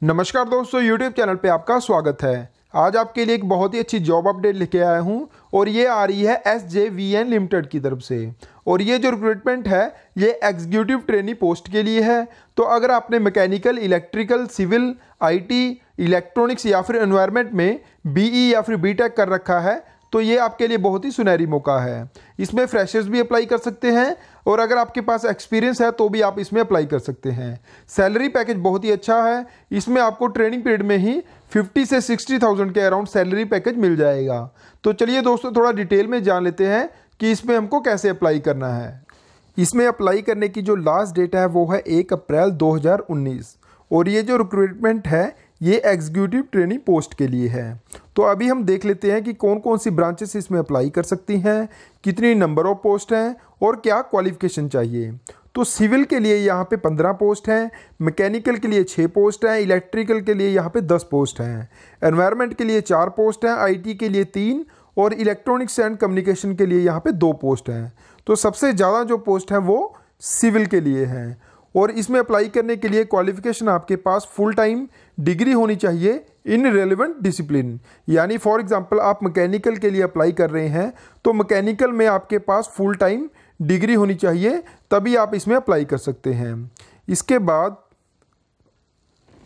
नमस्कार दोस्तों, YouTube channel पे आपका स्वागत है। आज आपके लिए एक बहुत ही अच्छी जॉब अपडेट लेके आया हूँ और ये आ रही है SJVN लिमिटेड की तरफ से। और ये जो रिक्रूटमेंट है ये एग्जीक्यूटिव ट्रेनी पोस्ट के लिए है। तो अगर आपने mechanical, electrical, civil, IT, electronics या फिर एनवायरनमेंट में BE या फिर BTech कर रखा है तो ये आपके लिए बहुत ही सुनहरी मौका है। इसमें फ्रेशर्स भी अप्लाई कर सकते हैं और अगर आपके पास एक्सपीरियंस है तो भी आप इसमें अप्लाई कर सकते हैं। सैलरी पैकेज बहुत ही अच्छा है। इसमें आपको ट्रेनिंग पीरियड में ही 50 से 60,000 के अराउंड सैलरी पैकेज मिल जाएगा। तो चलिए दोस्तों, थोड़ा डिटेल में जान लेते हैं कि इसमें हमको कैसे अप्लाई करना है। इसमें अप्लाई करने की जो लास्ट डेट है वो है 1 अप्रैल 2019 और ये जो रिक्रूटमेंट है ये एग्जीक्यूटिव ट्रेनिंग पोस्ट के लिए है। तो अभी हम देख लेते हैं कि कौन कौन सी ब्रांचेस इसमें अप्लाई कर सकती हैं, कितनी नंबर ऑफ पोस्ट हैं और क्या क्वालिफिकेशन चाहिए। तो सिविल के लिए यहाँ पे 15 पोस्ट हैं, मैकेनिकल के लिए 6 पोस्ट हैं, इलेक्ट्रिकल के लिए यहाँ पे 10 पोस्ट हैं, एनवायरनमेंट के लिए 4 पोस्ट हैं, IT के लिए 3 और इलेक्ट्रॉनिक्स एंड कम्युनिकेशन के लिए यहाँ पे 2 पोस्ट हैं। तो सबसे ज़्यादा जो पोस्ट हैं वो सिविल के लिए हैं। और इसमें अप्लाई करने के लिए क्वालिफिकेशन आपके पास फुल टाइम डिग्री होनी चाहिए इन रेलेवेंट डिसिप्लिन। यानी फॉर एग्जांपल आप मैकेनिकल के लिए अप्लाई कर रहे हैं तो मैकेनिकल में आपके पास फुल टाइम डिग्री होनी चाहिए, तभी आप इसमें अप्लाई कर सकते हैं। इसके बाद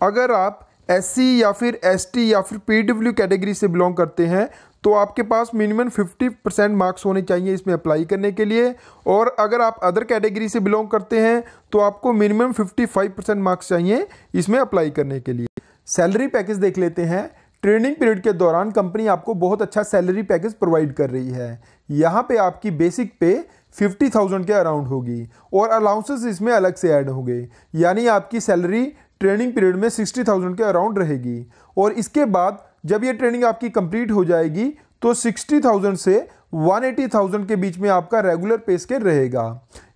अगर आप SC या फिर ST या फिर PW कैटेगरी से बिलोंग करते हैं तो आपके पास मिनिमम 50% मार्क्स होने चाहिए इसमें अप्लाई करने के लिए। और अगर आप अदर कैटेगरी से बिलोंग करते हैं तो आपको मिनिमम 55% मार्क्स चाहिए इसमें अप्लाई करने के लिए। सैलरी पैकेज देख लेते हैं। ट्रेनिंग पीरियड के दौरान कंपनी आपको बहुत अच्छा सैलरी पैकेज प्रोवाइड कर रही है। यहाँ पे आपकी बेसिक पे 50,000 के अराउंड होगी और अलाउंसेस इसमें अलग से ऐड होंगे, यानी आपकी सैलरी ट्रेनिंग पीरियड में 60,000 के अराउंड रहेगी। और इसके बाद जब ये ट्रेनिंग आपकी कंप्लीट हो जाएगी तो 60,000 से 180,000 के बीच में आपका रेगुलर पे स्केल रहेगा।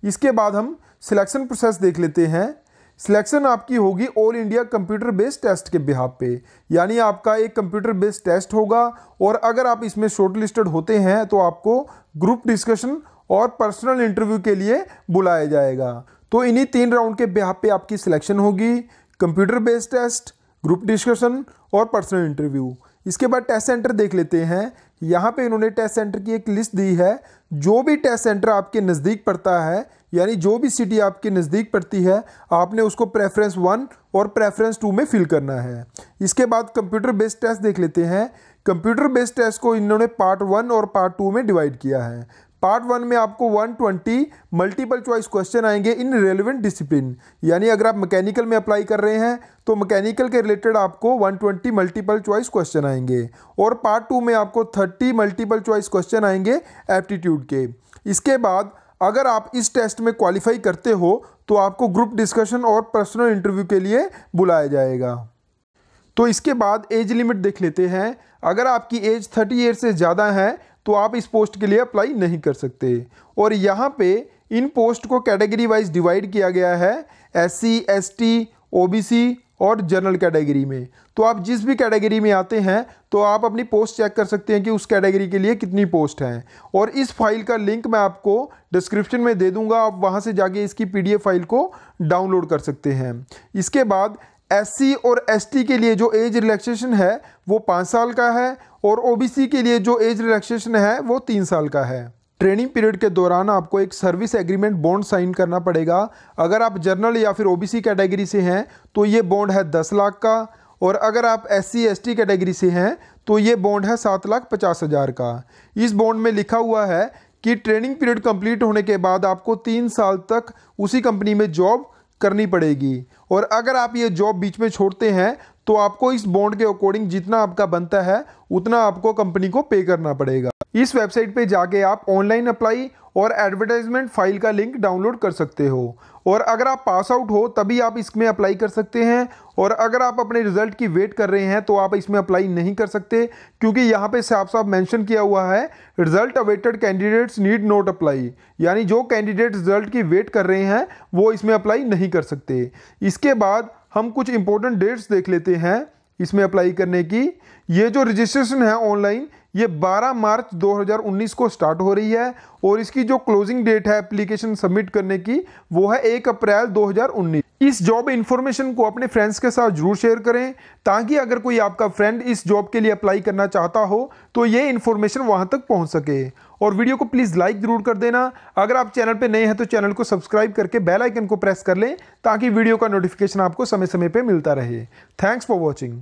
इसके बाद हम सिलेक्शन प्रोसेस देख लेते हैं। सिलेक्शन आपकी होगी all India computer based test के बिहाफ पे, यानी आपका एक कंप्यूटर बेस्ड टेस्ट होगा और अगर आप इसमें शॉर्ट लिस्टेड होते हैं तो आपको ग्रुप डिस्कशन और पर्सनल इंटरव्यू के लिए बुलाया जाएगा। तो इन्हीं 3 राउंड के बिहाफ पे आपकी सिलेक्शन होगी: computer based test, group discussion और पर्सनल इंटरव्यू। इसके बाद टेस्ट सेंटर देख लेते हैं। यहाँ पे इन्होंने टेस्ट सेंटर की एक लिस्ट दी है। जो भी टेस्ट सेंटर आपके नज़दीक पड़ता है, यानी जो भी सिटी आपके नज़दीक पड़ती है, आपने उसको प्रेफरेंस 1 और प्रेफरेंस 2 में फिल करना है। इसके बाद कंप्यूटर बेस्ड टेस्ट देख लेते हैं। कंप्यूटर बेस्ड टेस्ट को इन्होंने पार्ट 1 और पार्ट 2 में डिवाइड किया है। पार्ट 1 में आपको 120 मल्टीपल चॉइस क्वेश्चन आएंगे इन रेलेवेंट डिसिप्लिन, यानी अगर आप मैकेनिकल में अप्लाई कर रहे हैं तो मैकेनिकल के रिलेटेड आपको 120 मल्टीपल चॉइस क्वेश्चन आएंगे। और पार्ट 2 में आपको 30 मल्टीपल चॉइस क्वेश्चन आएंगे एप्टीट्यूड के। इसके बाद अगर आप इस टेस्ट में क्वालिफाई करते हो तो आपको ग्रुप डिस्कशन और पर्सनल इंटरव्यू के लिए बुलाया जाएगा। तो इसके बाद एज लिमिट देख लेते हैं। अगर आपकी एज 30 ईयर से ज़्यादा है तो आप इस पोस्ट के लिए अप्लाई नहीं कर सकते। और यहाँ पे इन पोस्ट को कैटेगरी वाइज डिवाइड किया गया है, SC, ST, OBC और जनरल कैटेगरी में। तो आप जिस भी कैटेगरी में आते हैं तो आप अपनी पोस्ट चेक कर सकते हैं कि उस कैटेगरी के लिए कितनी पोस्ट हैं। और इस फाइल का लिंक मैं आपको डिस्क्रिप्शन में दे दूंगा, आप वहाँ से जाके इसकी PDF फाइल को डाउनलोड कर सकते हैं। इसके बाद SC और ST के लिए जो एज रिलैक्सेशन है वो 5 साल का है और OBC के लिए जो एज रिलैक्सेशन है वो 3 साल का है। ट्रेनिंग पीरियड के दौरान आपको एक सर्विस एग्रीमेंट बॉन्ड साइन करना पड़ेगा। अगर आप जनरल या फिर OBC कैटेगरी से हैं तो ये बॉन्ड है 10 लाख का और अगर आप SC ST कैटेगरी से हैं तो ये बॉन्ड है 7,50,000 का। इस बॉन्ड में लिखा हुआ है कि ट्रेनिंग पीरियड कंप्लीट होने के बाद आपको 3 साल तक उसी कंपनी में जॉब करनी पड़ेगी और अगर आप ये जॉब बीच में छोड़ते हैं तो आपको इस बॉन्ड के अकॉर्डिंग जितना आपका बनता है उतना आपको कंपनी को पे करना पड़ेगा। इस वेबसाइट पे जाके आप ऑनलाइन अप्लाई और एडवर्टाइजमेंट फाइल का लिंक डाउनलोड कर सकते हो। और अगर आप पास आउट हो तभी आप इसमें अप्लाई कर सकते हैं और अगर आप अपने रिजल्ट की वेट कर रहे हैं तो आप इसमें अप्लाई नहीं कर सकते, क्योंकि यहाँ पे साफ साफ मेंशन किया हुआ है result awaited candidates need not apply, यानी जो कैंडिडेट रिजल्ट की वेट कर रहे हैं वो इसमें अप्लाई नहीं कर सकते। इसके बाद हम कुछ इंपॉर्टेंट डेट्स देख लेते हैं इसमें अप्लाई करने की। ये जो रजिस्ट्रेशन है ऑनलाइन ये 12 मार्च 2019 को स्टार्ट हो रही है और इसकी जो क्लोजिंग डेट है एप्लीकेशन सबमिट करने की वो है 1 अप्रैल 2019। इस जॉब इन्फॉर्मेशन को अपने फ्रेंड्स के साथ जरूर शेयर करें, ताकि अगर कोई आपका फ्रेंड इस जॉब के लिए अप्लाई करना चाहता हो तो ये इन्फॉर्मेशन वहां तक पहुंच सके। और वीडियो को प्लीज़ लाइक जरूर कर देना। अगर आप चैनल पे नए हैं तो चैनल को सब्सक्राइब करके बेल आइकन को प्रेस कर लें, ताकि वीडियो का नोटिफिकेशन आपको समय समय पे मिलता रहे। Thanks for watching.